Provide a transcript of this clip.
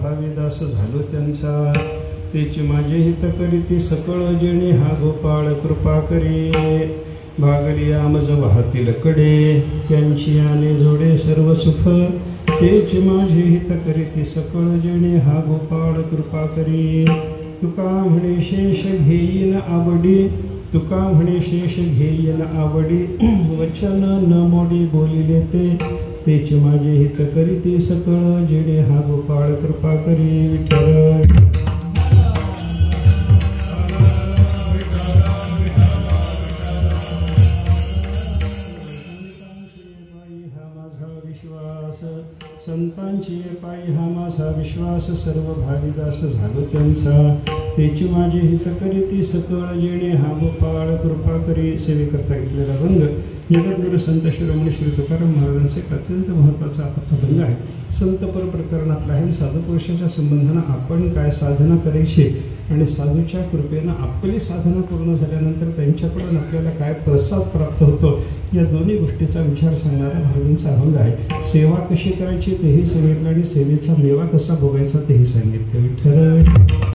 भावीदास झालो त्यांचा। तेची माझे हित करीती सकळ जेणे हा गोपाळ कृपा करी। भागली आमज वाहतील कडे त्यांची आले जोडे सर्व सुख। तेची माझे हित करीती सकळ जेणे हा गोपाळ कृपा करी। तुका म्हणे शेष घेईन आवडी, तुका म्हणे शेष घेईन आवडी, वचन न मोडी बोलिले ते। तेची माझे हित करीती सकळ जेणे हा गोपाळ कृपा करी। विठ्ठल संतांची पायी हा माझा विश्वास, सर्व भावीदास झालो त्यांचा। तेची माझे हित करीती सकळ जेणे हा गोपाळ कृपा करी। सेवेकरता घेतलेला भंग जगद्गुरु संत शिरोमणी श्री तुकाराम महाराजांचे अत्यंत महत्त्वाचा भंग आहे। संतपर प्रकरणातला आहे। साधू पुरुषाच्या संबंधानं आपण काय साधना करायची आणि साधूच्या कृपेनं आपली साधना पूर्ण झाल्यानंतर त्यांच्याकडून आपल्याला काय प्रसाद प्राप्त होतो, या दोन्ही गोष्टीचा विचार सांगणारा महाराजांचा अभंग आहे। सेवा कशी करायची तेही सांगितलं आणि सेवेचा मेवा कसा भोगायचा तेही सांगितलं। विठ्ठल